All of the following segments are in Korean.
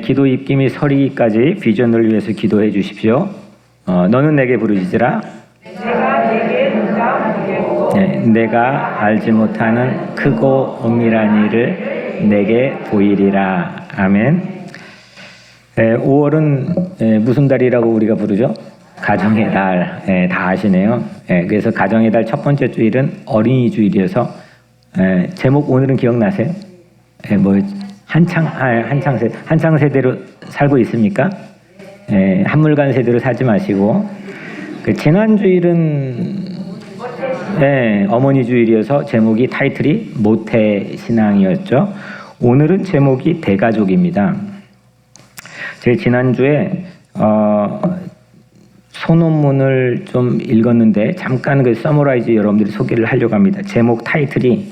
기도 입김이 서리기까지 비전을 위해서 기도해 주십시오. 너는 내게 부르짖으라. 내가 내게 응답하겠고 내가 알지 못하는 크고 엄밀한 일을 내게 보이리라. 아멘. 5월은 무슨 달이라고 우리가 부르죠? 가정의 달. 다 아시네요. 그래서 가정의 달 첫 번째 주일은 어린이 주일이어서 제목 오늘은 기억나세요? 한창 세대로 살고 있습니까? 한물간 세대로 살지 마시고, 지난 주일은 어머니 주일이어서 제목이 타이틀이 모태 신앙이었죠. 오늘은 제목이 대가족입니다. 제가 지난주에 소논문을 좀 읽었는데 잠깐 그 서머라이즈 여러분들이 소개를 하려고 합니다. 제목 타이틀이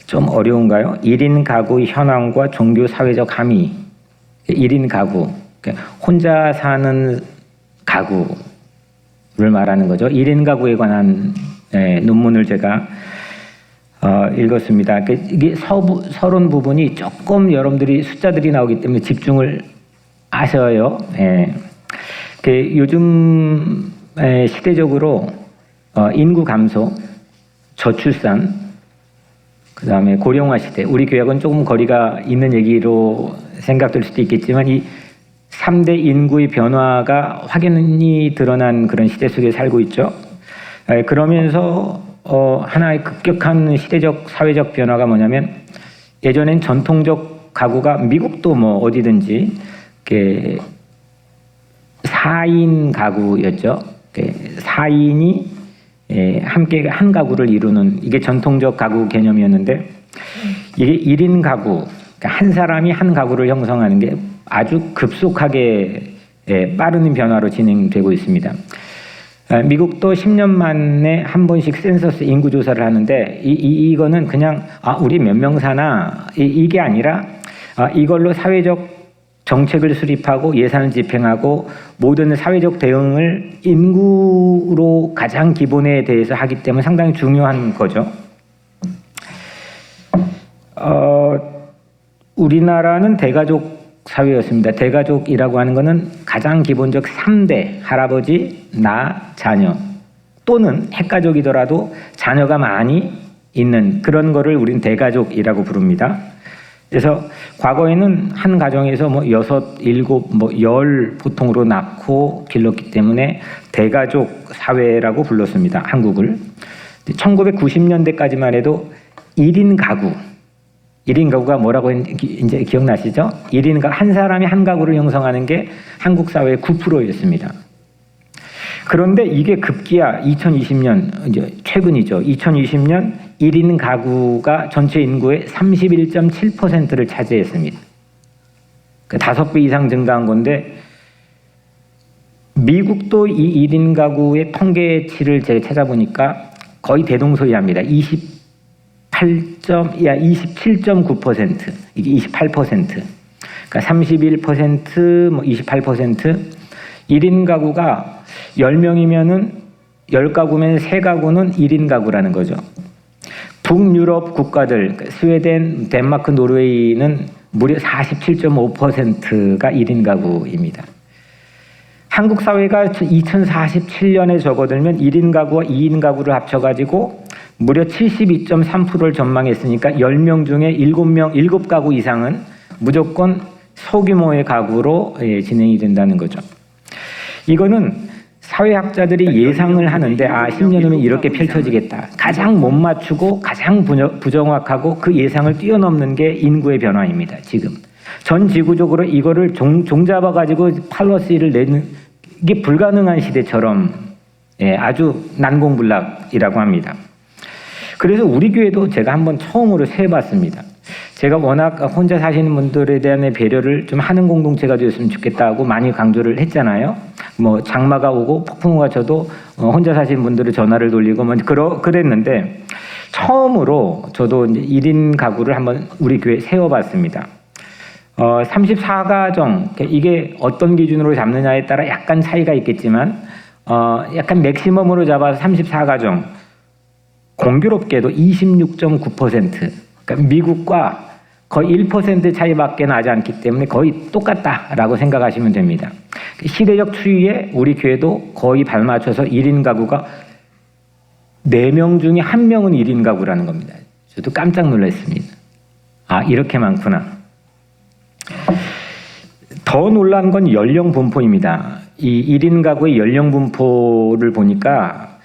좀 어려운가요? 1인 가구 현황과 종교 사회적 함의. 1인 가구, 혼자 사는 가구를 말하는 거죠. 1인 가구에 관한 논문을 제가 읽었습니다. 이게 서론 부분이 조금 여러분들이 숫자들이 나오기 때문에 집중을 하셔요. 요즘 시대적으로 인구 감소, 저출산, 그 다음에 고령화 시대, 우리 교역은 조금 거리가 있는 얘기로 생각될 수도 있겠지만 이 3대 인구의 변화가 확연히 드러난 그런 시대 속에 살고 있죠. 그러면서 하나의 급격한 시대적 사회적 변화가 뭐냐면, 예전엔 전통적 가구가 미국도 뭐 어디든지 4인 가구였죠. 4인이 함께 한 가구를 이루는, 이게 전통적 가구 개념이었는데, 이게 1인 가구, 그러니까 한 사람이 한 가구를 형성하는 게 아주 급속하게 빠른 변화로 진행되고 있습니다. 미국도 10년 만에 한 번씩 센서스 인구 조사를 하는데, 이거는 그냥 우리 몇 명 사나 이게 아니라 이걸로 사회적 정책을 수립하고 예산을 집행하고 모든 사회적 대응을 인구로 가장 기본에 대해서 하기 때문에 상당히 중요한 거죠. 우리나라는 대가족 사회였습니다. 대가족이라고 하는 것은 가장 기본적 3대, 할아버지, 나, 자녀, 또는 핵가족이더라도 자녀가 많이 있는 그런 거를 우리는 대가족이라고 부릅니다. 그래서 과거에는 한 가정에서 6, 7, 10 보통으로 낳고 길렀기 때문에 대가족 사회라고 불렀습니다. 한국을. 1990년대까지만 해도 1인 가구가 뭐라고 이제 기억나시죠? 1인 가구, 한 사람이 한 가구를 형성하는 게 한국 사회의 9%였습니다. 그런데 이게 급기야 2020년, 이제 최근이죠. 2020년 1인 가구가 전체 인구의 31.7%를 차지했습니다. 5배 이상 증가한 건데, 미국도 이 1인 가구의 통계치를 제가 찾아보니까 거의 대동소이합니다. 27.9%, 이게 28%. 그러니까 31%, 28%. 1인 가구가 10명이면은 10가구면 3가구는 1인 가구라는 거죠. 북유럽 국가들, 스웨덴, 덴마크, 노르웨이는 무려 47.5%가 1인 가구입니다. 한국 사회가 2047년에 접어들면 1인 가구와 2인 가구를 합쳐가지고 무려 72.3%를 전망했으니까 10명 중에 7가구 이상은 무조건 소규모의 가구로 진행이 된다는 거죠. 이거는 사회학자들이 예상을 하는데 10년 후면 이렇게 펼쳐지겠다. 가장 못 맞추고 가장 부정확하고 그 예상을 뛰어넘는 게 인구의 변화입니다. 지금 전 지구적으로 이거를 종잡아가지고 플러스 1을 내는 게 불가능한 시대처럼 아주 난공불락이라고 합니다. 그래서 우리 교회도 제가 한번 처음으로 세봤습니다. 제가 워낙 혼자 사시는 분들에 대한 배려를 좀 하는 공동체가 되었으면 좋겠다고 많이 강조를 했잖아요. 장마가 오고 폭풍우가 쳐도 혼자 사시는 분들을 전화를 돌리고 그랬는데, 처음으로 저도 이제 1인 가구를 한번 우리 교회에 세워봤습니다. 34가정, 이게 어떤 기준으로 잡느냐에 따라 약간 차이가 있겠지만, 약간 맥시멈으로 잡아서 34가정, 공교롭게도 26.9%, 그러니까 미국과 거의 1% 차이밖에 나지 않기 때문에 거의 똑같다라고 생각하시면 됩니다. 시대적 추이에 우리 교회도 거의 발맞춰서 1인 가구가 4명 중에 1명은 1인 가구라는 겁니다. 저도 깜짝 놀랐습니다. 아, 이렇게 많구나. 더 놀란 건 연령 분포입니다. 이 1인 가구의 연령 분포를 보니까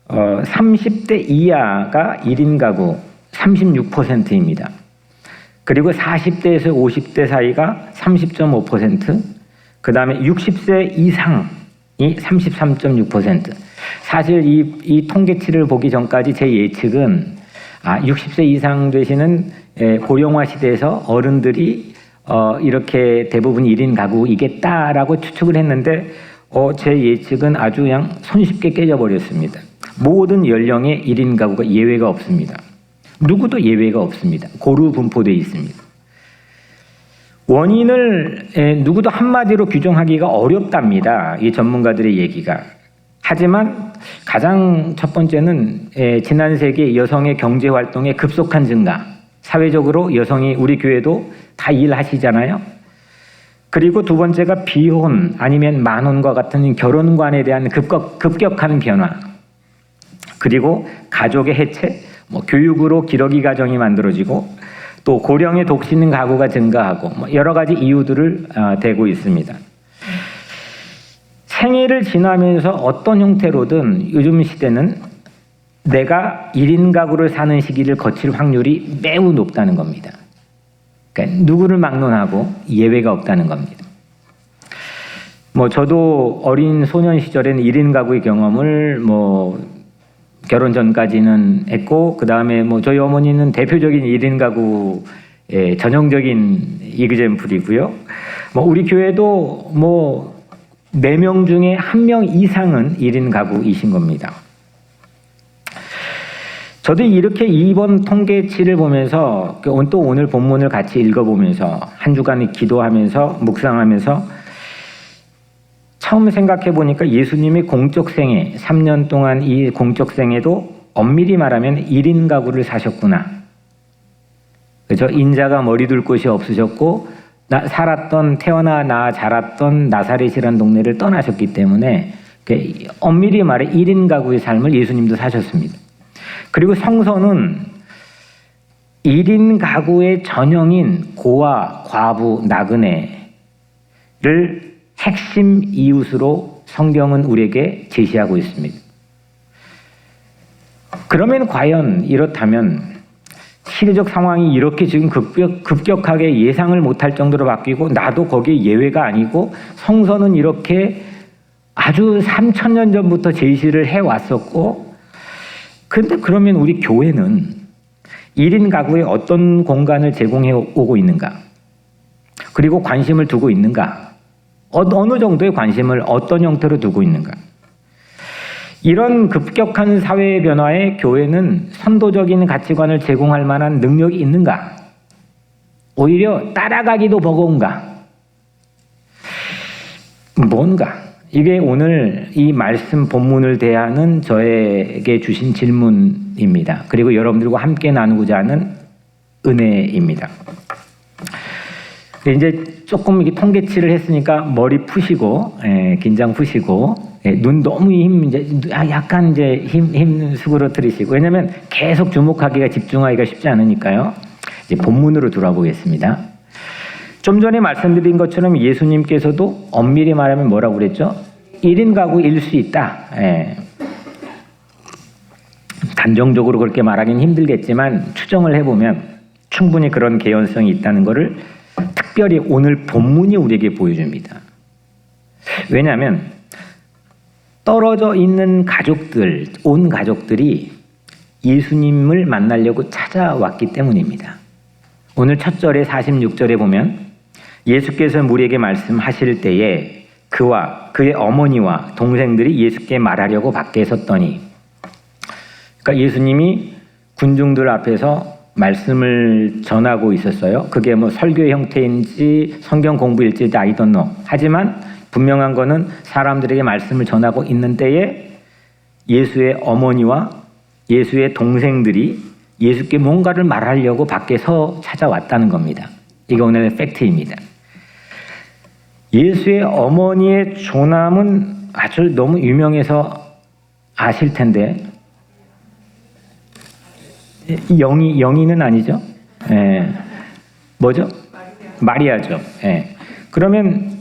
30대 이하가 1인 가구 36%입니다. 그리고 40대에서 50대 사이가 30.5%, 그 다음에 60세 이상이 33.6%. 사실 이 통계치를 보기 전까지 제 예측은 60세 이상 되시는 고령화 시대에서 어른들이 이렇게 대부분 1인 가구이겠다라고 추측을 했는데 제 예측은 아주 그냥 손쉽게 깨져버렸습니다. 모든 연령의 1인 가구가 예외가 없습니다. 누구도 예외가 없습니다. 고루 분포되어 있습니다. 원인을 누구도 한마디로 규정하기가 어렵답니다. 이 전문가들의 얘기가. 하지만 가장 첫 번째는 지난 세기 여성의 경제활동의 급속한 증가, 사회적으로 여성이 우리 교회도 다 일하시잖아요. 그리고 두 번째가 비혼 아니면 만혼과 같은 결혼관에 대한 급격한 변화, 그리고 가족의 해체, 교육으로 기러기 가정이 만들어지고 또 고령의 독신 가구가 증가하고 여러 가지 이유들을 대고 있습니다. 생애를 지나면서 어떤 형태로든 요즘 시대는 내가 1인 가구를 사는 시기를 거칠 확률이 매우 높다는 겁니다. 그러니까 누구를 막론하고 예외가 없다는 겁니다. 저도 어린 소년 시절에는 1인 가구의 경험을 결혼 전까지는 했고, 그 다음에 저희 어머니는 대표적인 1인 가구의 전형적인 이그젬플이고요. 우리 교회도 4명 중에 1명 이상은 1인 가구이신 겁니다. 저도 이렇게 이번 통계치를 보면서 또 오늘 본문을 같이 읽어보면서 한 주간 기도하면서 묵상하면서 처음 생각해 보니까 예수님의 공적 생애, 3년 동안 이 공적 생애도 엄밀히 말하면 1인 가구를 사셨구나. 그죠? 인자가 머리 둘 곳이 없으셨고 태어나 자랐던 나사렛이라는 동네를 떠나셨기 때문에 엄밀히 말해 1인 가구의 삶을 예수님도 사셨습니다. 그리고 성서는 1인 가구의 전형인 고아, 과부, 나그네를 핵심 이웃으로 성경은 우리에게 제시하고 있습니다. 그러면 과연 이렇다면 시대적 상황이 이렇게 지금 급격하게 예상을 못할 정도로 바뀌고 나도 거기에 예외가 아니고 성서는 이렇게 아주 3000년 전부터 제시를 해왔었고, 근데 그러면 우리 교회는 1인 가구에 어떤 공간을 제공해 오고 있는가? 그리고 관심을 두고 있는가? 어느 정도의 관심을 어떤 형태로 두고 있는가? 이런 급격한 사회의 변화에 교회는 선도적인 가치관을 제공할 만한 능력이 있는가? 오히려 따라가기도 버거운가? 뭔가? 이게 오늘 이 말씀 본문을 대하는 저에게 주신 질문입니다. 그리고 여러분들과 함께 나누고자 하는 은혜입니다. 이제 조금 이렇게 통계치를 했으니까 머리 푸시고, 긴장 푸시고, 눈 너무 약간 힘 수그러뜨리시고, 왜냐면 계속 주목하기가 집중하기가 쉽지 않으니까요. 이제 본문으로 돌아보겠습니다. 좀 전에 말씀드린 것처럼 예수님께서도 엄밀히 말하면 뭐라고 그랬죠? 1인 가구일 수 있다. 단정적으로 그렇게 말하기는 힘들겠지만 추정을 해보면 충분히 그런 개연성이 있다는 것을 특별히 오늘 본문이 우리에게 보여줍니다. 왜냐하면 떨어져 있는 가족들, 온 가족들이 예수님을 만나려고 찾아왔기 때문입니다. 오늘 첫 절에 46절에 보면 예수께서 무리에게 말씀하실 때에 그와 그의 어머니와 동생들이 예수께 말하려고 밖에 섰더니, 그러니까 예수님이 군중들 앞에서 말씀을 전하고 있었어요. 그게 설교의 형태인지 성경 공부일지 I don't know. 하지만 분명한 거는 사람들에게 말씀을 전하고 있는 때에 예수의 어머니와 예수의 동생들이 예수께 뭔가를 말하려고 밖에서 찾아왔다는 겁니다. 이게 오늘의 팩트입니다. 예수의 어머니의 조남은 아주 너무 유명해서 아실 텐데, 영희는 아니죠? 예. 뭐죠? 마리아죠. 예. 그러면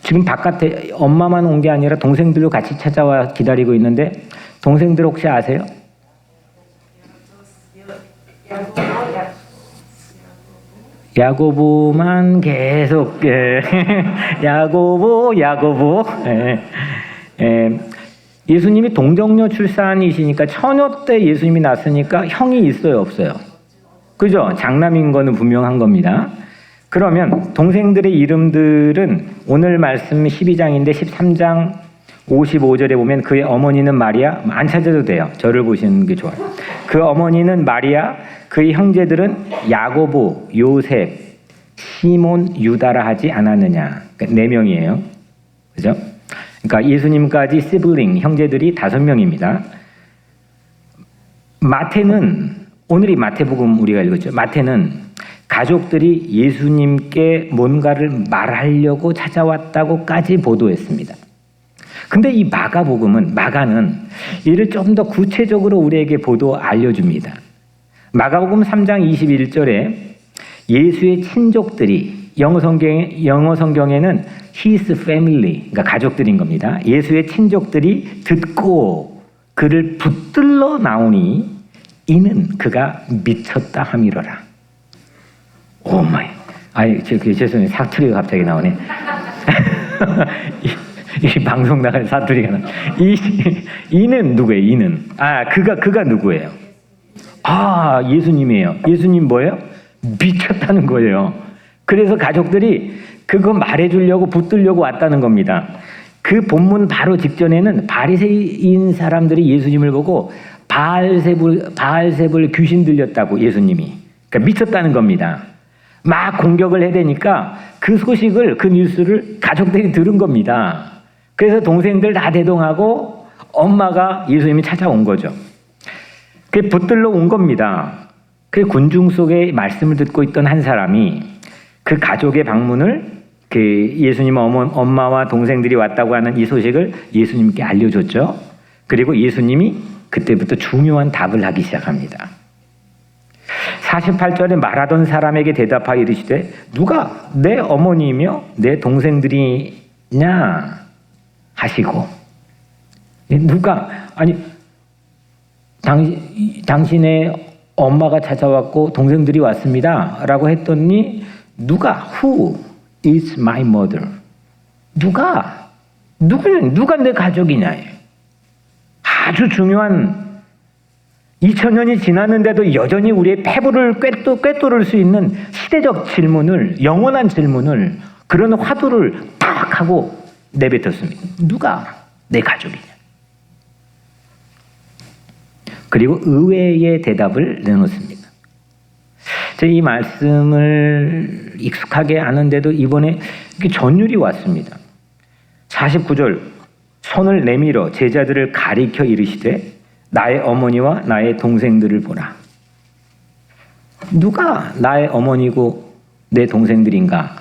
지금 바깥에 엄마만 온 게 아니라 동생들도 같이 찾아와 기다리고 있는데, 동생들 혹시 아세요? 야고보만 계속 야고보 예수님이 동정녀 출산이시니까 처녀 때 예수님이 낳았으니까 형이 있어요, 없어요? 그죠? 장남인 거는 분명한 겁니다. 그러면 동생들의 이름들은 오늘 말씀 12장인데 13장 55절에 보면 그의 어머니는 마리아, 안 찾아도 돼요. 저를 보시는 게 좋아요. 그 어머니는 마리아, 그의 형제들은 야고보, 요셉, 시몬, 유다라 하지 않았느냐. 그러니까 4명이에요. 그죠? 그러니까 예수님까지 시블링, 형제들이 5명입니다. 마태는, 오늘이 마태복음 우리가 읽었죠. 마태는 가족들이 예수님께 뭔가를 말하려고 찾아왔다고까지 보도했습니다. 근데 이 마가는 이를 좀 더 구체적으로 우리에게 알려줍니다. 마가복음 3장 21절에 예수의 친족들이, 영어 성경에는 his family, 그러니까 가족들인 겁니다. 예수의 친족들이 듣고 그를 붙들러 나오니 이는 그가 미쳤다 함이로라. 오 마이. 죄송해요. 사투리가 갑자기 나오네. 이 방송 나갈 사투리가 나. 이는 누구예요? 이는. 그가 누구예요? 예수님이에요. 예수님 뭐예요? 미쳤다는 거예요. 그래서 가족들이 그거 말해주려고 붙들려고 왔다는 겁니다. 그 본문 바로 직전에는 바리새인 사람들이 예수님을 보고 바알세불 귀신 들렸다고 예수님이. 그러니까 미쳤다는 겁니다. 막 공격을 해대니까 그 소식을, 그 뉴스를 가족들이 들은 겁니다. 그래서 동생들 다 대동하고 엄마가 예수님이 찾아온 거죠. 그게 붙들러 온 겁니다. 그 군중 속에 말씀을 듣고 있던 한 사람이 그 가족의 방문을, 그 예수님 엄마와 동생들이 왔다고 하는 이 소식을 예수님께 알려줬죠. 그리고 예수님이 그때부터 중요한 답을 하기 시작합니다. 48절에 말하던 사람에게 대답하여 이르시되 누가 내 어머니이며 내 동생들이냐 하시고, 누가, 당신의 엄마가 찾아왔고 동생들이 왔습니다 라고 했더니 누가, who is my mother, 누가 내 가족이냐. 아주 중요한, 2000년이 지났는데도 여전히 우리의 패부를 꿰뚫을 수 있는 시대적 질문을, 영원한 질문을, 그런 화두를 딱 하고 내뱉었습니다. 누가 내 가족이냐. 그리고 의외의 대답을 내놓습니다. 제가 이 말씀을 익숙하게 아는데도 이번에 전율이 왔습니다. 49절, 손을 내밀어 제자들을 가리켜 이르시되 나의 어머니와 나의 동생들을 보라. 누가 나의 어머니고 내 동생들인가?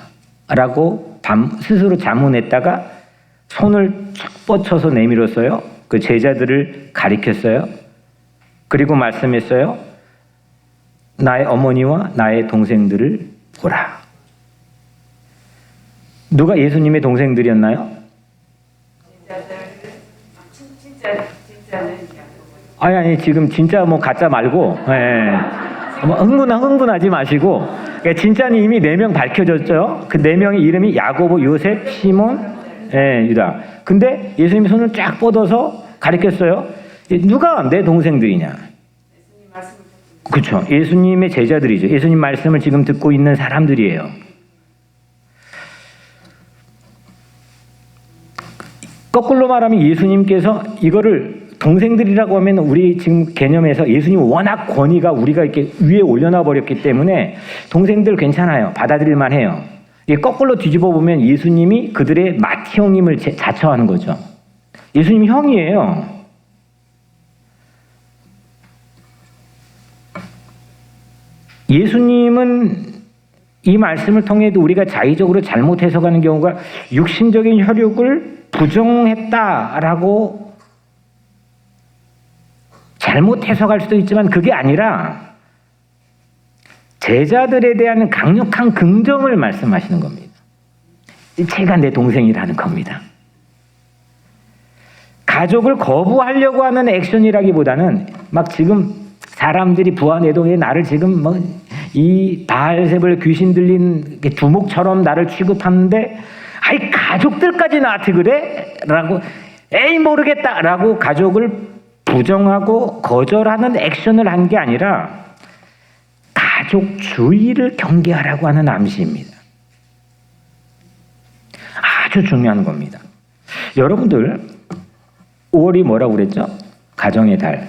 라고 스스로 자문했다가 손을 쫙 뻗쳐서 내밀었어요. 그 제자들을 가리켰어요. 그리고 말씀했어요. 나의 어머니와 나의 동생들을 보라. 누가 예수님의 동생들이었나요? 아니 지금 진짜 뭐 가짜 말고, 흥분하지 마시고, 그러니까 진짜는 이미 4명 밝혀졌죠. 그 4명의 이름이 야고보, 요셉, 시몬, 유다. 근데 예수님이 손을 쫙 뻗어서 가리켰어요. 누가 내 동생들이냐? 그렇죠. 예수님의 제자들이죠. 예수님 말씀을 지금 듣고 있는 사람들이에요. 거꾸로 말하면 예수님께서 이거를 동생들이라고 하면 우리 지금 개념에서 예수님 워낙 권위가 우리가 이렇게 위에 올려놔 버렸기 때문에 동생들 괜찮아요. 받아들일만 해요. 이게 거꾸로 뒤집어 보면 예수님이 그들의 마티 형님을 자처하는 거죠. 예수님 형이에요. 예수님은 이 말씀을 통해도 우리가 자의적으로 잘못 해석하는 경우가 육신적인 혈육을 부정했다라고 잘못 해석할 수도 있지만 그게 아니라 제자들에 대한 강력한 긍정을 말씀하시는 겁니다. 제가 내 동생이라는 겁니다. 가족을 거부하려고 하는 액션이라기보다는 막 지금 사람들이 부하내동에 나를 지금 뭐 이 바알세불 귀신 들린 두목처럼 나를 취급하는데 아이 가족들까지 나한테 그래? 라고 에이 모르겠다 라고 가족을 부정하고 거절하는 액션을 한 게 아니라 가족주의를 경계하라고 하는 암시입니다. 아주 중요한 겁니다. 여러분들 5월이 뭐라고 그랬죠? 가정의 달.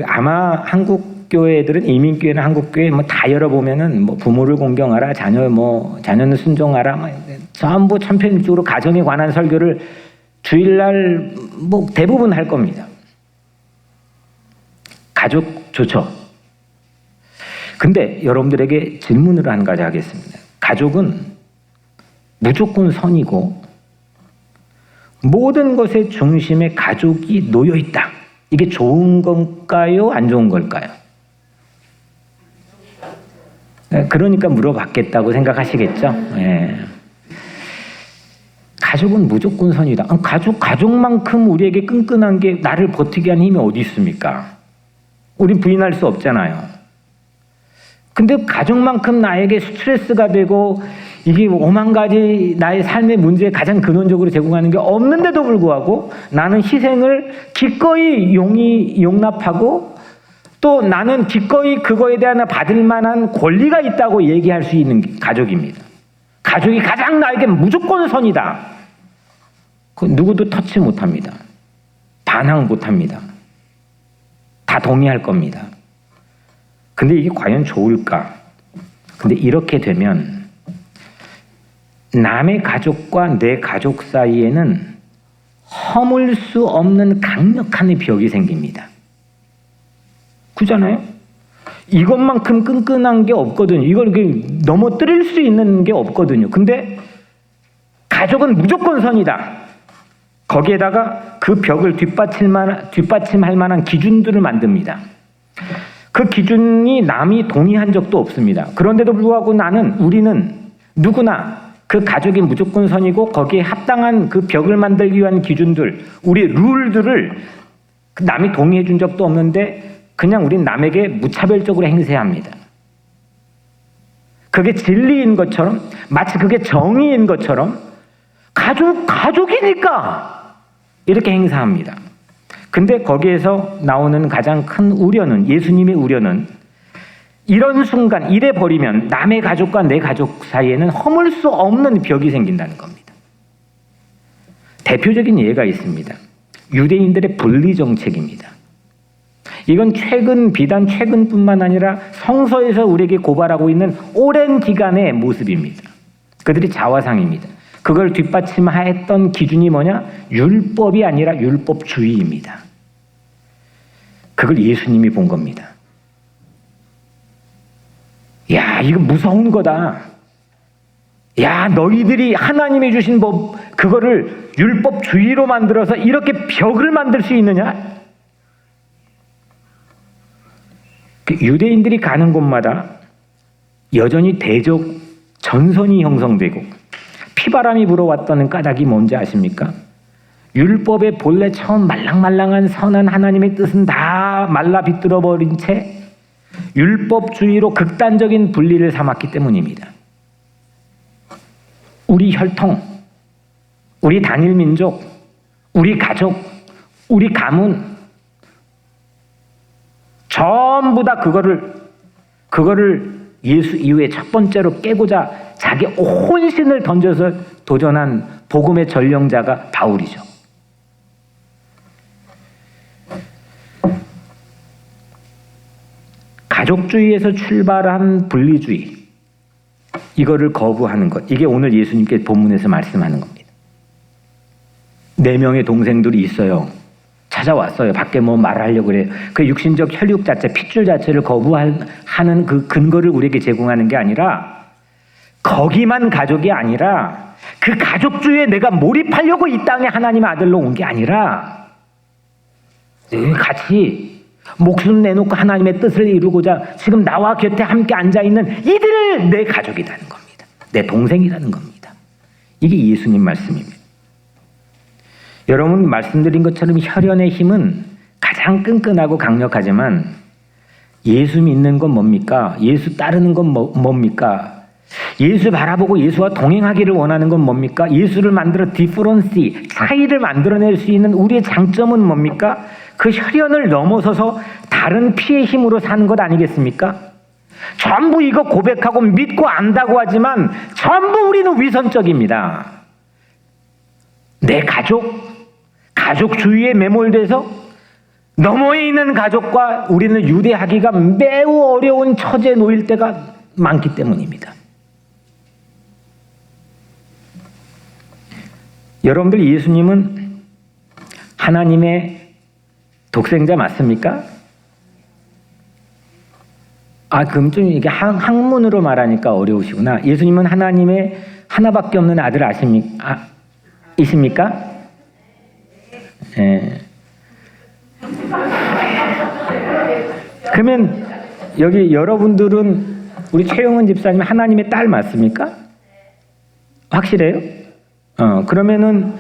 아마 한국 교회들은 이민교회나 한국교회 뭐 다 열어보면은 뭐 부모를 공경하라, 자녀는 순종하라, 전부 천편일률적으로 가정에 관한 설교를 주일날 뭐 대부분 할 겁니다. 가족 좋죠. 근데 여러분들에게 질문을 한 가지 하겠습니다. 가족은 무조건 선이고 모든 것의 중심에 가족이 놓여 있다. 이게 좋은 건가요? 안 좋은 걸까요? 그러니까 물어봤겠다고 생각하시겠죠? 예. 가족은 무조건 선이다. 가족만큼 우리에게 끈끈한 게 나를 버티게 하는 힘이 어디 있습니까? 우린 부인할 수 없잖아요. 근데 가족만큼 나에게 스트레스가 되고 이게 5만 가지 나의 삶의 문제에 가장 근원적으로 제공하는 게 없는데도 불구하고 나는 희생을 기꺼이 용납하고 또 나는 기꺼이 그거에 대한 받을 만한 권리가 있다고 얘기할 수 있는 게 가족입니다. 가족이 가장 나에게 무조건 선이다. 그 누구도 터치 못합니다. 반항 못합니다. 다 동의할 겁니다. 근데 이게 과연 좋을까? 근데 이렇게 되면 남의 가족과 내 가족 사이에는 허물 수 없는 강력한 벽이 생깁니다. 그잖아요? 이것만큼 끈끈한 게 없거든요. 이걸 넘어뜨릴 수 있는 게 없거든요. 근데 가족은 무조건 선이다. 거기에다가 그 벽을 뒷받침할 만한 기준들을 만듭니다. 그 기준이 남이 동의한 적도 없습니다. 그런데도 불구하고 우리는 누구나 그 가족이 무조건 선이고 거기에 합당한 그 벽을 만들기 위한 기준들, 우리의 룰들을 남이 동의해 준 적도 없는데 그냥 우린 남에게 무차별적으로 행세합니다. 그게 진리인 것처럼, 마치 그게 정의인 것처럼 가족이니까 이렇게 행사합니다. 근데 거기에서 나오는 가장 큰 우려는, 예수님의 우려는 이런 순간 이래 버리면 남의 가족과 내 가족 사이에는 허물 수 없는 벽이 생긴다는 겁니다. 대표적인 예가 있습니다. 유대인들의 분리 정책입니다. 이건 비단 최근뿐만 아니라 성서에서 우리에게 고발하고 있는 오랜 기간의 모습입니다. 그들이 자화상입니다. 그걸 뒷받침했던 기준이 뭐냐? 율법이 아니라 율법주의입니다. 그걸 예수님이 본 겁니다. 야, 이거 무서운 거다. 야, 너희들이 하나님이 주신 법, 그거를 율법주의로 만들어서 이렇게 벽을 만들 수 있느냐? 유대인들이 가는 곳마다 여전히 대적 전선이 형성되고 피바람이 불어왔다는 까닭이 뭔지 아십니까? 율법의 본래 처음 말랑말랑한 선한 하나님의 뜻은 다 말라 비틀어버린 채 율법주의로 극단적인 분리를 삼았기 때문입니다. 우리 혈통, 우리 단일민족, 우리 가족, 우리 가문 전부 다 그거를 예수 이후에 첫 번째로 깨고자 자기 혼신을 던져서 도전한 복음의 전령자가 바울이죠. 가족주의에서 출발한 분리주의, 이거를 거부하는 것, 이게 오늘 예수님께 본문에서 말씀하는 겁니다. 4명의 동생들이 있어요. 찾아왔어요. 밖에 뭐 말하려고 그래요. 그 육신적 혈육 자체, 핏줄 자체를 거부하는 그 근거를 우리에게 제공하는 게 아니라, 거기만 가족이 아니라 그 가족주의에 내가 몰입하려고 이 땅에 하나님의 아들로 온 게 아니라 같이 목숨 내놓고 하나님의 뜻을 이루고자 지금 나와 곁에 함께 앉아있는 이들을 내 가족이라는 겁니다. 내 동생이라는 겁니다. 이게 예수님 말씀입니다. 여러분 말씀드린 것처럼 혈연의 힘은 가장 끈끈하고 강력하지만 예수 믿는 건 뭡니까? 예수 따르는 건 뭡니까? 예수 바라보고 예수와 동행하기를 원하는 건 뭡니까? 예수를 만들어 디퍼런시, 차이를 만들어낼 수 있는 우리의 장점은 뭡니까? 그 혈연을 넘어서서 다른 피의 힘으로 사는 것 아니겠습니까? 전부 이거 고백하고 믿고 안다고 하지만 전부 우리는 위선적입니다. 내 가족주의에 매몰돼서 너머에 있는 가족과 우리는 유대하기가 매우 어려운 처지에 놓일 때가 많기 때문입니다. 여러분들 예수님은 하나님의 독생자 맞습니까? 그럼 좀 이게 학문으로 말하니까 어려우시구나. 예수님은 하나님의 하나밖에 없는 아들 이십니까? 네. 그러면 여기 여러분들은 우리 최영은 집사님 하나님의 딸 맞습니까? 확실해요? 그러면은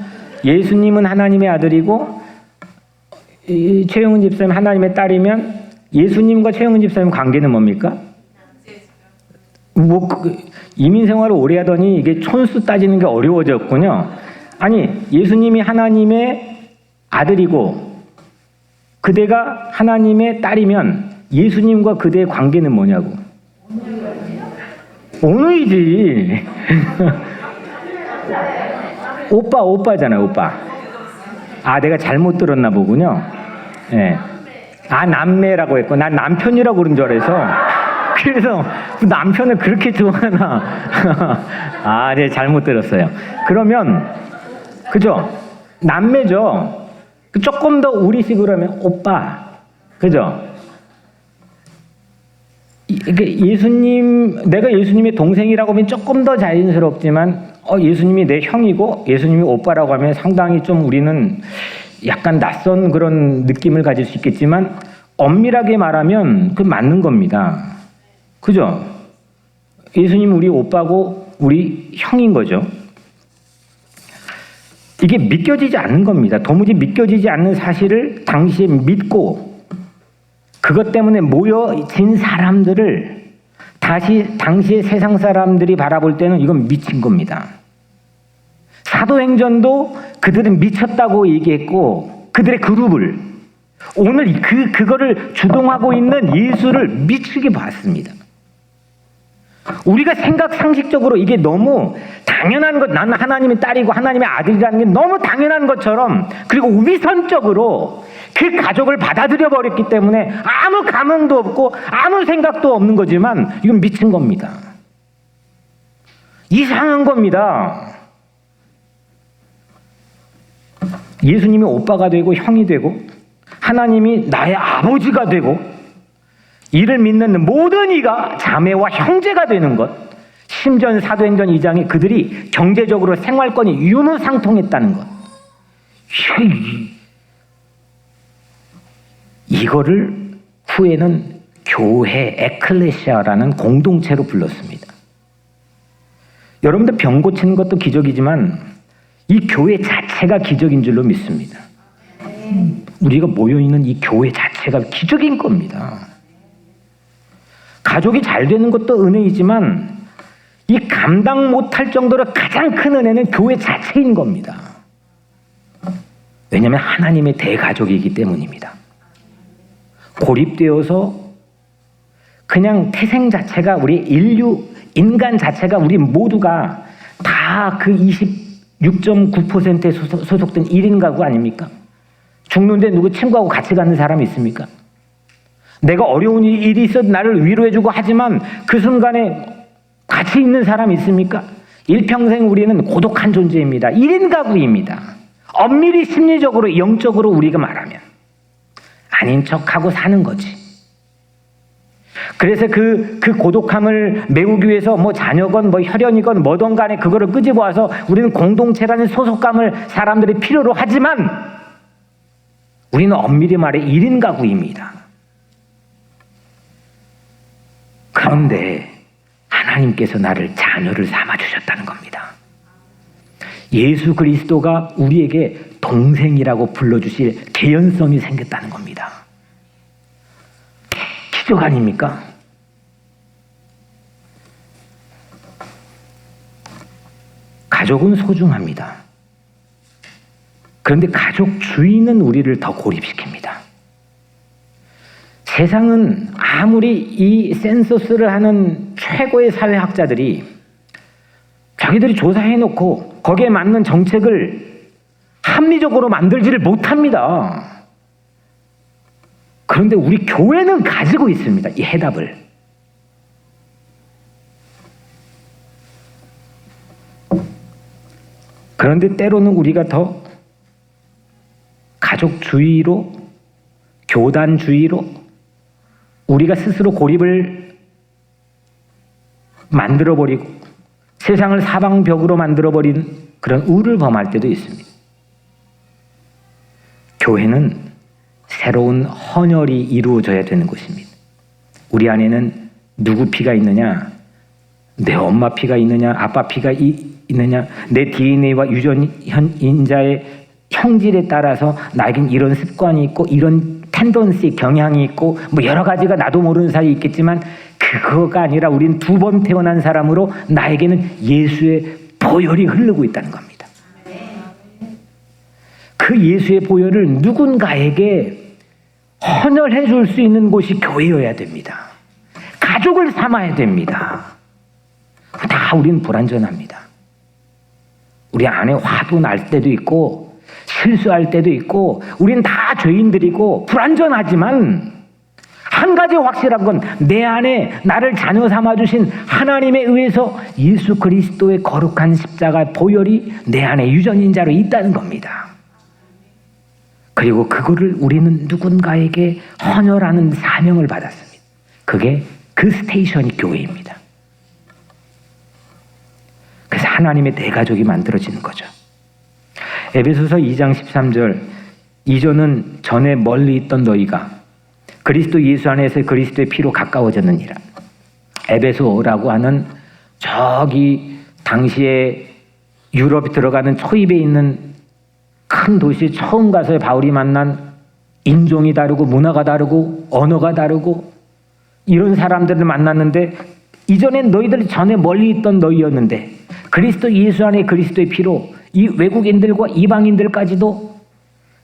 예수님은 하나님의 아들이고 최영은 집사님 하나님의 딸이면 예수님과 최영은 집사님 관계는 뭡니까? 이민 생활을 오래 하더니 이게 촌수 따지는 게 어려워졌군요. 아니, 예수님이 하나님의 아들이고 그대가 하나님의 딸이면 예수님과 그대의 관계는 뭐냐고? 오누이지. 오빠잖아요, 오빠. 내가 잘못 들었나 보군요. 예. 남매라고 했고, 난 남편이라고 그런 줄 알아서. 그래서 남편을 그렇게 좋아하나. 네, 잘못 들었어요. 그러면, 그죠? 남매죠? 조금 더 우리식으로 하면 오빠. 그죠? 내가 예수님의 동생이라고 하면 조금 더 자연스럽지만, 예수님이 내 형이고 예수님이 오빠라고 하면 상당히 좀 우리는 약간 낯선 그런 느낌을 가질 수 있겠지만 엄밀하게 말하면 그 맞는 겁니다. 그죠? 예수님 우리 오빠고 우리 형인 거죠. 이게 믿겨지지 않는 겁니다. 도무지 믿겨지지 않는 사실을 당시에 믿고 그것 때문에 모여진 사람들을 당시에 세상 사람들이 바라볼 때는 이건 미친 겁니다. 사도행전도 그들은 미쳤다고 얘기했고 그들의 그룹을 오늘 그거를 주동하고 있는 예수를 미치게 봤습니다. 우리가 상식적으로 이게 너무 당연한 것, 나는 하나님의 딸이고 하나님의 아들이라는 게 너무 당연한 것처럼 그리고 위선적으로 그 가족을 받아들여 버렸기 때문에 아무 감흥도 없고 아무 생각도 없는 거지만 이건 미친 겁니다. 이상한 겁니다. 예수님이 오빠가 되고 형이 되고 하나님이 나의 아버지가 되고 이를 믿는 모든 이가 자매와 형제가 되는 것, 심지어 사도행전 2장에 그들이 경제적으로 생활권이 유무상통했다는 것, 이거를 후에는 교회, 에클레시아라는 공동체로 불렀습니다. 여러분들 병 고치는 것도 기적이지만 이 교회 자체가 기적인 줄로 믿습니다. 우리가 모여있는 이 교회 자체가 기적인 겁니다. 가족이 잘 되는 것도 은혜이지만 이 감당 못할 정도로 가장 큰 은혜는 교회 자체인 겁니다. 왜냐하면 하나님의 대가족이기 때문입니다. 고립되어서 그냥 태생 자체가 우리 인간 자체가 우리 모두가 다 그 26.9%에 소속된 1인 가구 아닙니까? 죽는데 누구 친구하고 같이 가는 사람이 있습니까? 내가 어려운 일이 있어 나를 위로해주고 하지만 그 순간에 같이 있는 사람이 있습니까? 일평생 우리는 고독한 존재입니다. 1인 가구입니다. 엄밀히 심리적으로 영적으로 우리가 말하면 아닌 척하고 사는 거지. 그래서 그 고독함을 메우기 위해서 뭐 자녀건 뭐 혈연이건 뭐든 간에 그거를 끄집어 와서 우리는 공동체라는 소속감을 사람들이 필요로 하지만 우리는 엄밀히 말해 1인 가구입니다. 그런데 하나님께서 나를 자녀를 삼아 주셨다는 겁니다. 예수 그리스도가 우리에게 동생이라고 불러주실 개연성이 생겼다는 겁니다. 기적 아닙니까? 가족은 소중합니다. 그런데 가족 주의는 우리를 더 고립시킵니다. 세상은 아무리 이 센서스를 하는 최고의 사회학자들이 자기들이 조사해놓고 거기에 맞는 정책을 합리적으로 만들지를 못합니다. 그런데 우리 교회는 가지고 있습니다. 이 해답을. 그런데 때로는 우리가 더 가족주의로, 교단주의로 우리가 스스로 고립을 만들어버리고 세상을 사방벽으로 만들어버린 그런 우를 범할 때도 있습니다. 교회는 새로운 헌혈이 이루어져야 되는 곳입니다. 우리 안에는 누구 피가 있느냐, 내 엄마 피가 있느냐, 아빠 피가 있느냐, 내 DNA와 유전인자의 형질에 따라서 나에겐 이런 습관이 있고 이런 텐던시, 경향이 있고 뭐 여러 가지가 나도 모르는 사이에 있겠지만 그거가 아니라 우린 두 번 태어난 사람으로 나에게는 예수의 보혈이 흐르고 있다는 겁니다. 그 예수의 보혈을 누군가에게 헌혈해 줄 수 있는 곳이 교회여야 됩니다. 가족을 삼아야 됩니다. 다 우린 불완전합니다. 우리 안에 화도 날 때도 있고 실수할 때도 있고 우린 다 죄인들이고 불완전하지만 한 가지 확실한 건 내 안에 나를 자녀 삼아주신 하나님에 의해서 예수 그리스도의 거룩한 십자가 보혈이 내 안에 유전인자로 있다는 겁니다. 그리고 그거를 우리는 누군가에게 헌혈하는 사명을 받았습니다. 그게 그 스테이션이 교회입니다. 그래서 하나님의 대가족이 만들어지는 거죠. 에베소서 2장 13절, 이전은 전에 멀리 있던 너희가 그리스도 예수 안에서 그리스도의 피로 가까워졌느니라. 에베소라고 하는 저기 당시에 유럽에 들어가는 초입에 있는 큰 도시에 처음 가서 바울이 만난 인종이 다르고 문화가 다르고 언어가 다르고 이런 사람들을 만났는데 이전엔 너희들이 전에 멀리 있던 너희였는데 그리스도 예수 안에 그리스도의 피로 이 외국인들과 이방인들까지도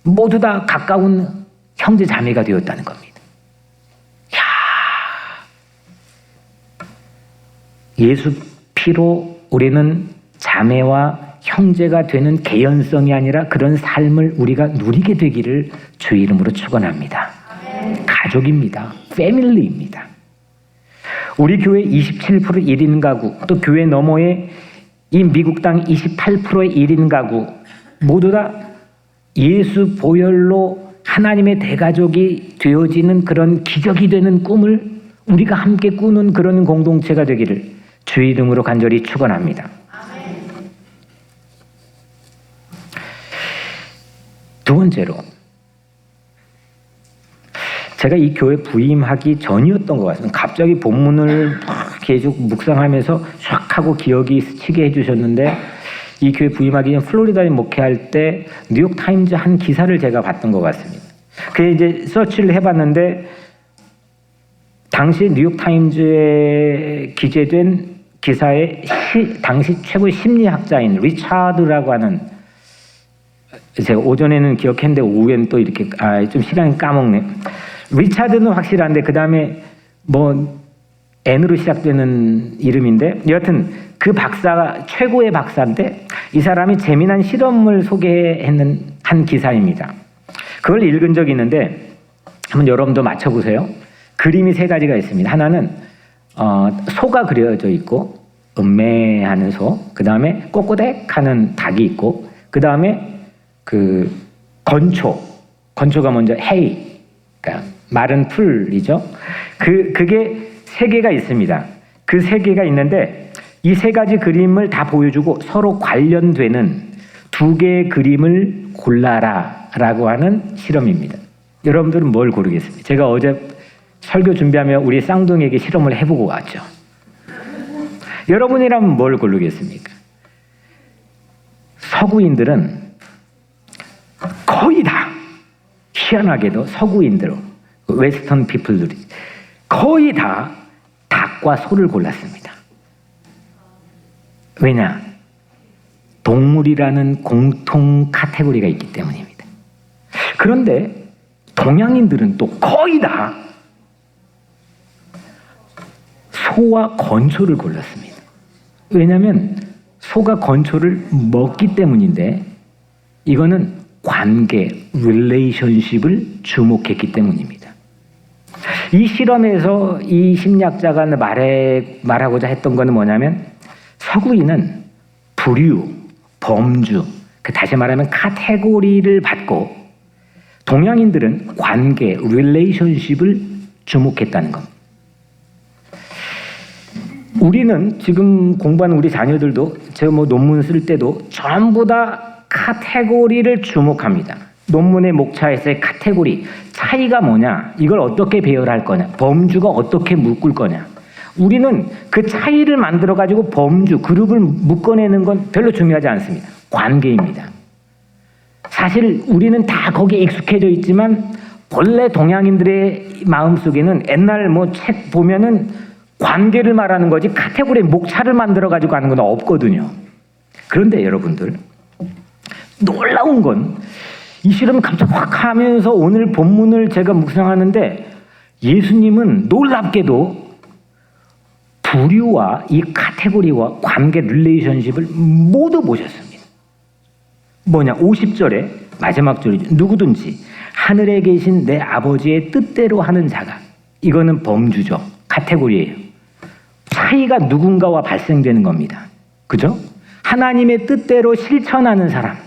모두 다 가까운 형제 자매가 되었다는 겁니다. 야, 예수 피로 우리는 자매와 형제가 되는 개연성이 아니라 그런 삶을 우리가 누리게 되기를 주의 이름으로 축원합니다. 가족입니다. 패밀리입니다. 우리 교회 27% 1인 가구, 또 교회 너머에 이 미국 땅 28%의 1인 가구 모두 다 예수 보혈로 하나님의 대가족이 되어지는 그런 기적이 되는 꿈을 우리가 함께 꾸는 그런 공동체가 되기를 주의 이름으로 간절히 축원합니다. 두 번째로 제가 이 교회 부임하기 전이었던 것 같습니다. 갑자기 본문을 계속 묵상하면서 샥 하고 기억이 스치게 해주셨는데 이 교회 부임하기 전 플로리다에 목회할 때 뉴욕 타임즈 한 기사를 제가 봤던 것 같습니다. 그래 이제 서치를 해봤는데 당시 뉴욕 타임즈에 기재된 기사에 당시 최고의 심리학자인 리차드라고 하는, 제가 오전에는 기억했는데 오후에는 또 이렇게 좀 시간이 까먹네. 리차드는 확실한데 그 다음에 뭐 N으로 시작되는 이름인데 여하튼 그 박사가 최고의 박사인데 이 사람이 재미난 실험을 소개했는 한 기사입니다. 그걸 읽은 적이 있는데 한번 여러분도 맞춰보세요. 그림이 세 가지가 있습니다. 하나는 소가 그려져 있고 음매하는 소, 그 다음에 꼬꼬댁하는 닭이 있고 그 다음에 그 건초가 먼저 헤이, 그러니까 마른 풀이죠. 그게 세 개가 있습니다. 그 세 개가 있는데 이 세 가지 그림을 다 보여주고 서로 관련되는 두 개의 그림을 골라라라고 하는 실험입니다. 여러분들은 뭘 고르겠습니까? 제가 어제 설교 준비하며 우리 쌍둥이에게 실험을 해보고 왔죠. 여러분이라면 뭘 고르겠습니까? 서구인들은 거의 다 희한하게도 서구인들, 웨스턴 피플들이 거의 다 닭과 소를 골랐습니다. 왜냐? 동물이라는 공통 카테고리가 있기 때문입니다. 그런데 동양인들은 또 거의 다 소와 건초를 골랐습니다. 왜냐하면 소가 건초를 먹기 때문인데 이거는 관계, 릴레이션십을 주목했기 때문입니다. 이 실험에서 이 심리학자가 말하고자 했던 것은 뭐냐면 서구인은 부류, 범주, 다시 말하면 카테고리를 받고 동양인들은 관계, 릴레이션십을 주목했다는 겁니다. 우리는 지금 공부하는 우리 자녀들도 제가 논문 쓸 때도 전부 다 카테고리를 주목합니다. 논문의 목차에서의 카테고리, 차이가 뭐냐, 이걸 어떻게 배열할 거냐, 범주가 어떻게 묶을 거냐. 우리는 그 차이를 만들어가지고 범주, 그룹을 묶어내는 건 별로 중요하지 않습니다. 관계입니다. 사실 우리는 다 거기에 익숙해져 있지만 본래 동양인들의 마음속에는 옛날 책 보면은 관계를 말하는 거지 카테고리 목차를 만들어가지고 하는 건 없거든요. 그런데 여러분들 놀라운 건 이 실험이 갑자기 확 하면서 오늘 본문을 제가 묵상하는데 예수님은 놀랍게도 부류와 이 카테고리와 관계 릴레이션십을 모두 보셨습니다. 뭐냐? 50절에 마지막 절이죠. 누구든지 하늘에 계신 내 아버지의 뜻대로 하는 자가, 이거는 범주죠. 카테고리예요. 차이가 누군가와 발생되는 겁니다. 그죠? 하나님의 뜻대로 실천하는 사람,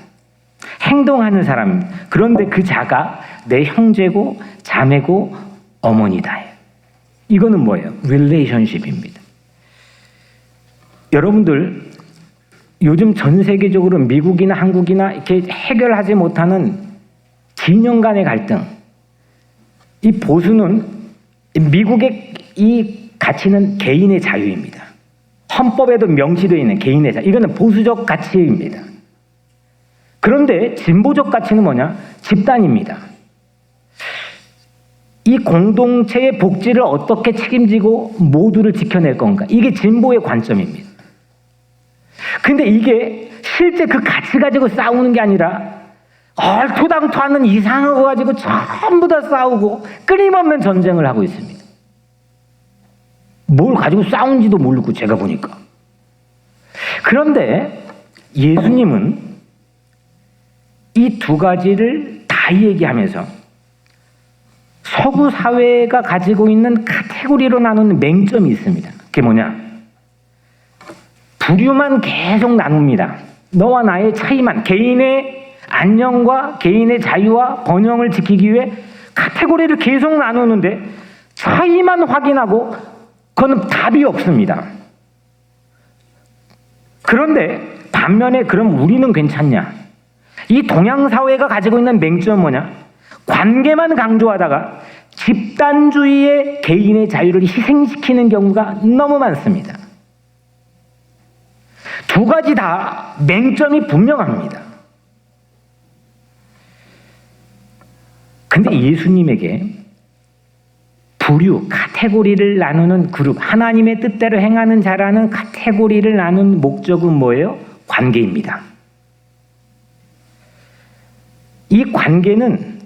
행동하는 사람, 그런데 그 자가 내 형제고 자매고 어머니다. 이거는 뭐예요? 릴레이션십입니다. 여러분들 요즘 전 세계적으로 미국이나 한국이나 이렇게 해결하지 못하는 진영 간의 갈등, 이 보수는 미국의 이 가치는 개인의 자유입니다. 헌법에도 명시되어 있는 개인의 자유, 이거는 보수적 가치입니다. 그런데 진보적 가치는 뭐냐? 집단입니다. 이 공동체의 복지를 어떻게 책임지고 모두를 지켜낼 건가? 이게 진보의 관점입니다. 근데 이게 실제 그 가치 가지고 싸우는 게 아니라 얼토당토하는 이상한 거 가지고 전부 다 싸우고 끊임없는 전쟁을 하고 있습니다. 뭘 가지고 싸운지도 모르고 제가 보니까. 그런데 예수님은 이 두 가지를 다 얘기하면서 서구 사회가 가지고 있는 카테고리로 나누는 맹점이 있습니다. 그게 뭐냐? 부류만 계속 나눕니다. 너와 나의 차이만, 개인의 안녕과 개인의 자유와 번영을 지키기 위해 카테고리를 계속 나누는데 차이만 확인하고 그건 답이 없습니다. 그런데 반면에 그럼 우리는 괜찮냐? 이 동양 사회가 가지고 있는 맹점은 뭐냐? 관계만 강조하다가 집단주의의 개인의 자유를 희생시키는 경우가 너무 많습니다. 두 가지 다 맹점이 분명합니다. 근데 예수님에게 부류, 카테고리를 나누는 그룹, 하나님의 뜻대로 행하는 자라는 카테고리를 나눈 목적은 뭐예요? 관계입니다. 이 관계는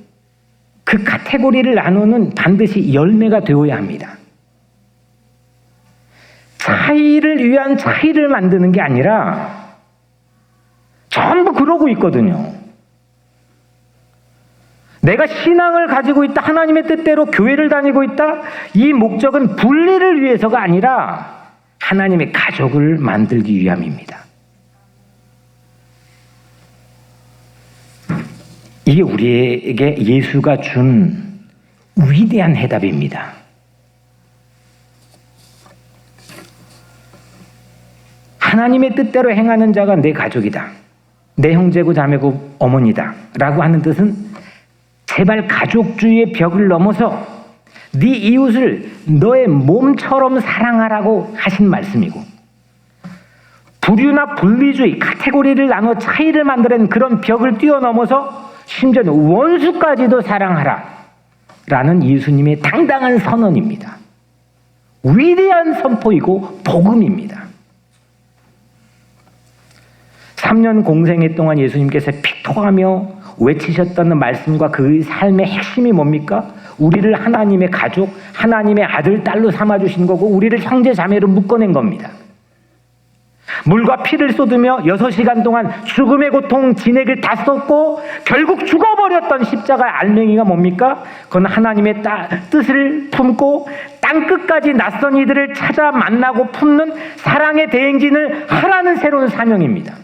그 카테고리를 나누는 반드시 열매가 되어야 합니다. 차이를 위한 차이를 만드는 게 아니라 전부 그러고 있거든요. 내가 신앙을 가지고 있다, 하나님의 뜻대로 교회를 다니고 있다, 이 목적은 분리를 위해서가 아니라 하나님의 가족을 만들기 위함입니다. 이게 우리에게 예수가 준 위대한 해답입니다. 하나님의 뜻대로 행하는 자가 내 가족이다. 내 형제고 자매고 어머니다. 라고 하는 뜻은 제발 가족주의의 벽을 넘어서 네 이웃을 너의 몸처럼 사랑하라고 하신 말씀이고, 부류나 분리주의, 카테고리를 나눠 차이를 만드는 그런 벽을 뛰어넘어서 심지어는 원수까지도 사랑하라 라는 예수님의 당당한 선언입니다. 위대한 선포이고 복음입니다. 3년 공생애 동안 예수님께서 피토하며 외치셨던 말씀과 그 삶의 핵심이 뭡니까? 우리를 하나님의 가족, 하나님의 아들, 딸로 삼아주신 거고 우리를 형제, 자매로 묶어낸 겁니다. 물과 피를 쏟으며 6시간 동안 죽음의 고통, 진액을 다 쏟고 결국 죽어버렸던 십자가의 알맹이가 뭡니까? 그건 하나님의 뜻을 품고 땅끝까지 낯선 이들을 찾아 만나고 품는 사랑의 대행진을 하라는 새로운 사명입니다.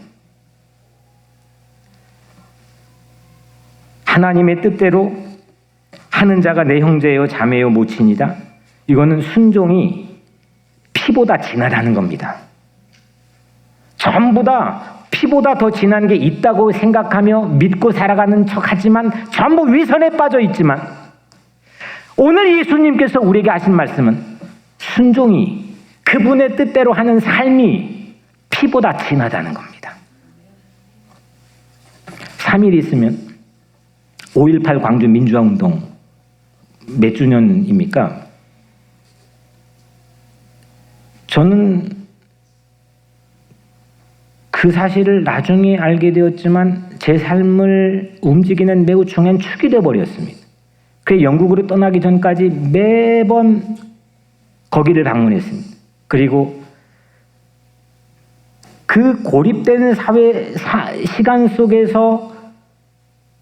하나님의 뜻대로 하는 자가 내 형제요 자매요 모친이다. 이거는 순종이 피보다 진하다는 겁니다. 전부 다 피보다 더 진한 게 있다고 생각하며 믿고 살아가는 척하지만 전부 위선에 빠져 있지만, 오늘 예수님께서 우리에게 하신 말씀은 순종이, 그분의 뜻대로 하는 삶이 피보다 진하다는 겁니다. 3일 있으면 5.18 광주 민주화운동 몇 주년입니까? 저는 그 사실을 나중에 알게 되었지만 제 삶을 움직이는 매우 중요한 축이 되어버렸습니다. 그래서 영국으로 떠나기 전까지 매번 거기를 방문했습니다. 그리고 그 고립된 시간 속에서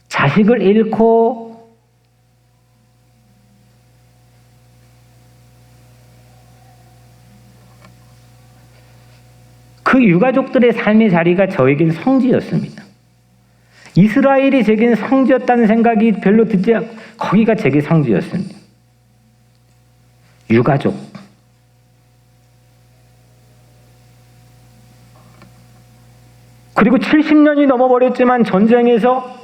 자식을 잃고 그 유가족들의 삶의 자리가 저에겐 성지였습니다. 이스라엘이 제겐 성지였다는 생각이 별로 듣지 않고 거기가 제게 성지였습니다. 유가족. 그리고 70년이 넘어버렸지만 전쟁에서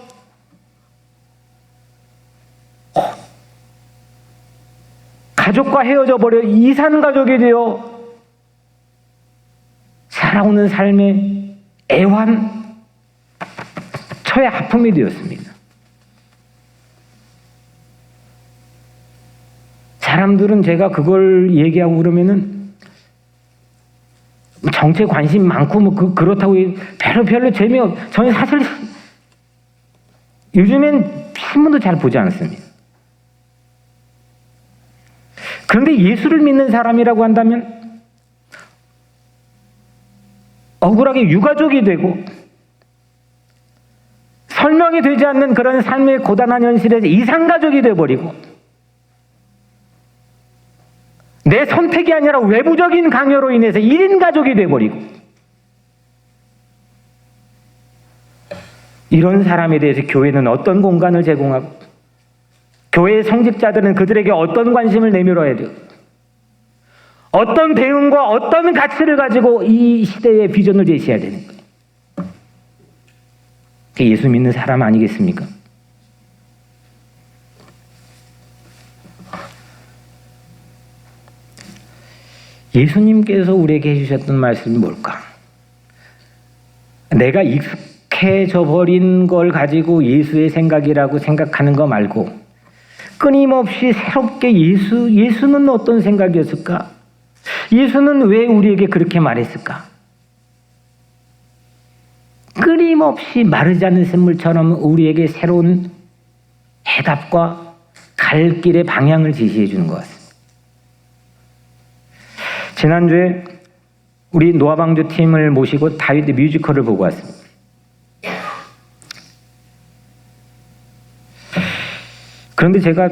가족과 헤어져 버려 이산 가족이 되어 살아오는 삶의 애환, 저의 아픔이 되었습니다. 사람들은 제가 그걸 얘기하고 그러면은 정치에 관심 많고 뭐 그렇다고 별로 재미없. 저는 사실 요즘엔 신문도 잘 보지 않습니다. 그런데 예수를 믿는 사람이라고 한다면 억울하게 유가족이 되고 설명이 되지 않는 그런 삶의 고단한 현실에서 이산가족이 되어버리고 내 선택이 아니라 외부적인 강요로 인해서 1인 가족이 되어버리고, 이런 사람에 대해서 교회는 어떤 공간을 제공하고 교회의 성직자들은 그들에게 어떤 관심을 내밀어야 돼요? 어떤 대응과 어떤 가치를 가지고 이 시대의 비전을 제시해야 되는 거예요? 그게 예수 믿는 사람 아니겠습니까? 예수님께서 우리에게 해주셨던 말씀이 뭘까? 내가 익숙해져 버린 걸 가지고 예수의 생각이라고 생각하는 거 말고 끊임없이 새롭게 예수는 어떤 생각이었을까? 예수는 왜 우리에게 그렇게 말했을까? 끊임없이 마르지 않는 샘물처럼 우리에게 새로운 해답과 갈 길의 방향을 제시해 주는 것 같습니다. 지난주에 우리 노아방주 팀을 모시고 다윗 뮤지컬을 보고 왔습니다. 그런데 제가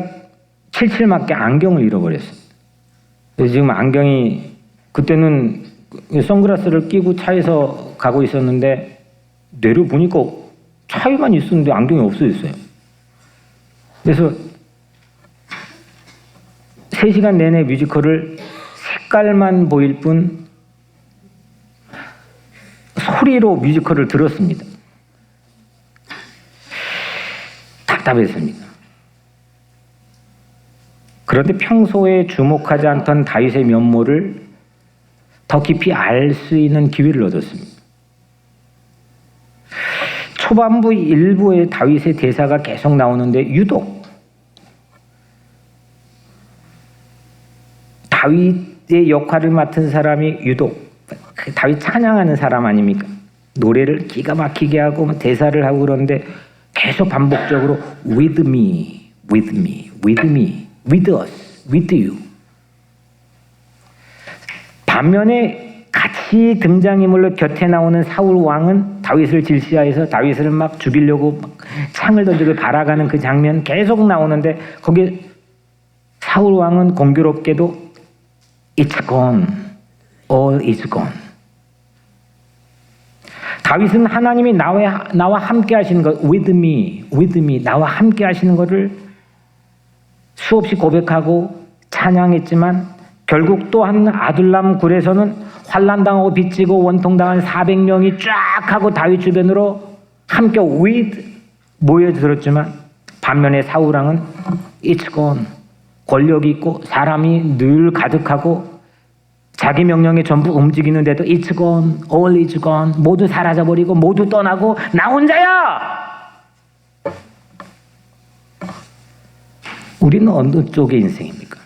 77 맞게 안경을 잃어버렸어요. 그래서 지금 안경이, 그때는 선글라스를 끼고 차에서 가고 있었는데 내려 보니까 차에만 있었는데 안경이 없어졌어요. 그래서 3시간 내내 뮤지컬을 색깔만 보일 뿐 소리로 뮤지컬을 들었습니다. 답답했습니다. 그런데 평소에 주목하지 않던 다윗의 면모를 더 깊이 알 수 있는 기회를 얻었습니다. 초반부 일부의 다윗의 대사가 계속 나오는데 유독 다윗의 역할을 맡은 사람이 유독 다윗 찬양하는 사람 아닙니까? 노래를 기가 막히게 하고 대사를 하고 그러는데 계속 반복적으로 with me, with me, with me, with us, with you. 반면에 같이 등장인물로 곁에 나오는 사울 왕은 다윗을 질시하여서 다윗을 막 죽이려고 막 창을 던지고 바라가는 그 장면 계속 나오는데 거기에 사울 왕은 공교롭게도 It's gone, all is gone. 다윗은 하나님이 나와 함께 하시는 것, with me, 나와 함께 하시는 것을 수없이 고백하고 찬양했지만 결국 또한 아둘람 굴에서는 환난당하고 빚지고 원통당한 400명이 쫙 하고 다윗 주변으로 함께 with 모여들었지만 반면에 사울왕은 it's gone, 권력이 있고 사람이 늘 가득하고 자기 명령에 전부 움직이는데도 it's gone, all is gone, 모두 사라져버리고 모두 떠나고 나 혼자야. 우리는 어느 쪽의 인생입니까?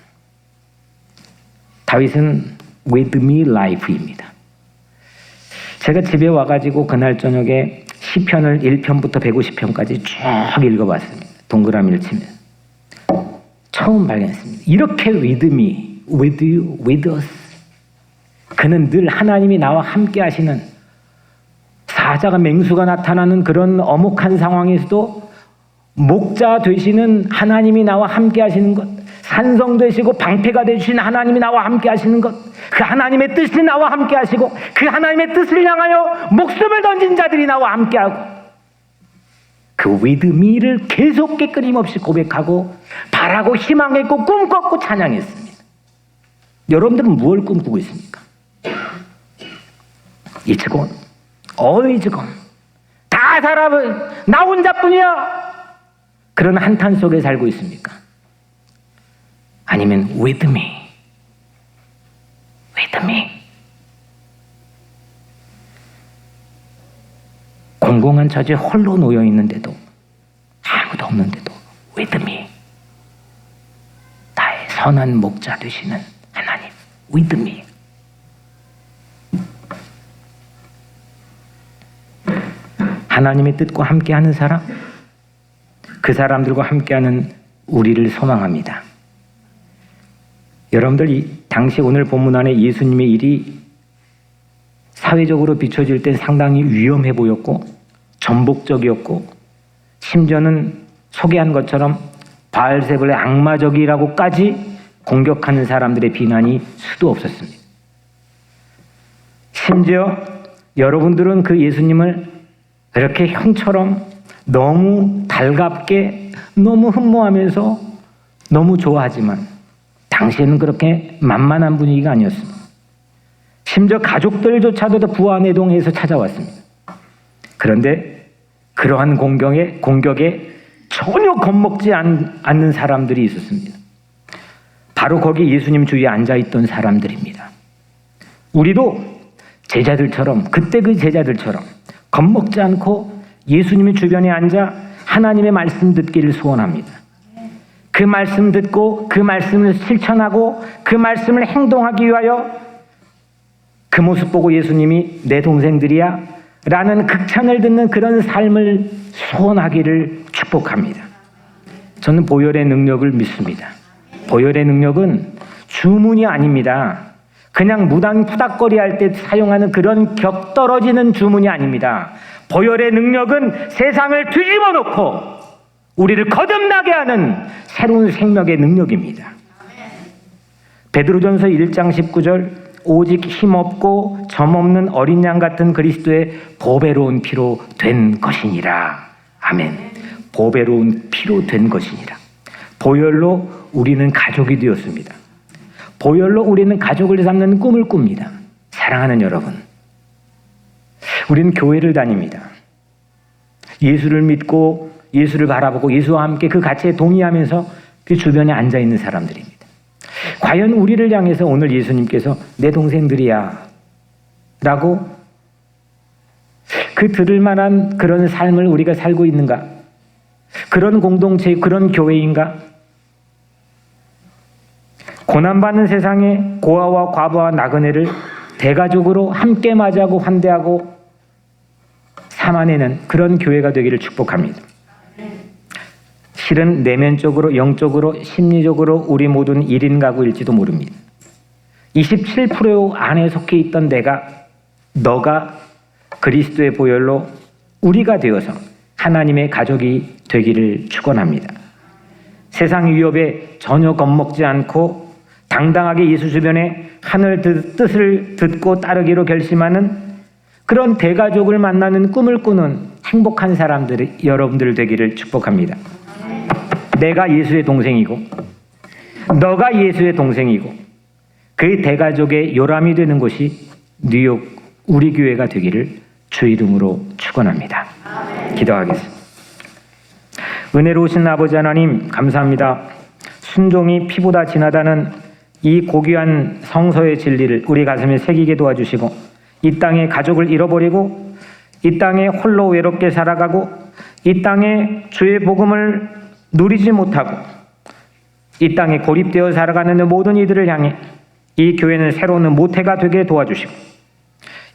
다윗은 with me life입니다. 제가 집에 와가지고 그날 저녁에 시편을 1편부터 150편까지 쭉 읽어봤습니다. 동그라미를 치면 처음 발견했습니다. 이렇게 with me, with you, with us. 그는 늘 하나님이 나와 함께 하시는 사자가 맹수가 나타나는 그런 엄혹한 상황에서도 목자 되시는 하나님이 나와 함께 하시는 것, 산성 되시고 방패가 되시는 하나님이 나와 함께 하시는 것, 그 하나님의 뜻이 나와 함께 하시고 그 하나님의 뜻을 향하여 목숨을 던진 자들이 나와 함께 하고 그 with me를 계속 끊임없이 고백하고 바라고 희망했고 꿈꿨고 찬양했습니다. 여러분들은 무엇을 꿈꾸고 있습니까? It's gone, all is gone. 다 사람은 나 혼자뿐이야. 그런 한탄 속에 살고 있습니까? 아니면 with me, with me. 공공한 처지에 홀로 놓여 있는데도 아무도 없는데도 with me. 나의 선한 목자 되시는 하나님, with me. 하나님의 뜻과 함께하는 사람, 그 사람들과 함께하는 우리를 소망합니다. 여러분들 당시 오늘 본문 안에 예수님의 일이 사회적으로 비춰질 땐 상당히 위험해 보였고 전복적이었고 심지어는 소개한 것처럼 바알세불의 악마적이라고까지 공격하는 사람들의 비난이 수도 없었습니다. 심지어 여러분들은 그 예수님을 이렇게 형처럼 너무 달갑게 너무 흠모하면서 너무 좋아하지만 당시에는 그렇게 만만한 분위기가 아니었습니다. 심지어 가족들조차도 부안해동에서 찾아왔습니다. 그런데 그러한 공격에 전혀 겁먹지 않는 사람들이 있었습니다. 바로 거기 예수님 주위에 앉아있던 사람들입니다. 우리도 제자들처럼 그때 그 제자들처럼 겁먹지 않고 예수님의 주변에 앉아 하나님의 말씀 듣기를 소원합니다. 그 말씀 듣고 그 말씀을 실천하고 그 말씀을 행동하기 위하여 그 모습 보고 예수님이 내 동생들이야 라는 극찬을 듣는 그런 삶을 소원하기를 축복합니다. 저는 보혈의 능력을 믿습니다. 보혈의 능력은 주문이 아닙니다. 그냥 무당 푸닥거리 할 때 사용하는 그런 격 떨어지는 주문이 아닙니다. 보혈의 능력은 세상을 뒤집어 놓고 우리를 거듭나게 하는 새로운 생명의 능력입니다. 베드로전서 1장 19절 오직 힘없고 점없는 어린 양 같은 그리스도의 보배로운 피로 된 것이니라. 아멘. 보배로운 피로 된 것이니라. 보혈로 우리는 가족이 되었습니다. 보혈로 우리는 가족을 삼는 꿈을 꿉니다. 사랑하는 여러분, 우리는 교회를 다닙니다. 예수를 믿고 예수를 바라보고 예수와 함께 그 가치에 동의하면서 그 주변에 앉아있는 사람들입니다. 과연 우리를 향해서 오늘 예수님께서 내 동생들이야 라고 그 들을 만한 그런 삶을 우리가 살고 있는가? 그런 공동체, 그런 교회인가? 고난받는 세상에 고아와 과부와 나그네를 대가족으로 함께 맞이하고 환대하고 삼아내는 그런 교회가 되기를 축복합니다. 실은 내면적으로, 영적으로, 심리적으로 우리 모두는 1인 가구일지도 모릅니다. 27% 안에 속해 있던 너가 그리스도의 보혈로 우리가 되어서 하나님의 가족이 되기를 축원합니다. 세상 위협에 전혀 겁먹지 않고 당당하게 예수 주변에 하늘 뜻을 듣고 따르기로 결심하는 그런 대가족을 만나는 꿈을 꾸는 행복한 사람들이 여러분들 되기를 축복합니다. 내가 예수의 동생이고 너가 예수의 동생이고 그 대가족의 요람이 되는 곳이 뉴욕 우리 교회가 되기를 주 이름으로 축원합니다. 기도하겠습니다. 은혜로우신 아버지 하나님 감사합니다. 순종이 피보다 진하다는 이 고귀한 성서의 진리를 우리 가슴에 새기게 도와주시고 이 땅에 가족을 잃어버리고 이 땅에 홀로 외롭게 살아가고 이 땅에 주의 복음을 누리지 못하고 이 땅에 고립되어 살아가는 모든 이들을 향해 이 교회는 새로운 모태가 되게 도와주시고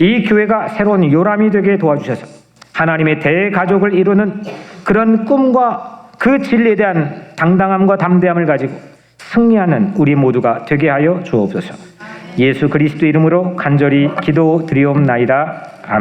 이 교회가 새로운 요람이 되게 도와주셔서 하나님의 대가족을 이루는 그런 꿈과 그 진리에 대한 당당함과 담대함을 가지고 승리하는 우리 모두가 되게 하여 주옵소서. 예수 그리스도 이름으로 간절히 기도드리옵나이다. 아멘.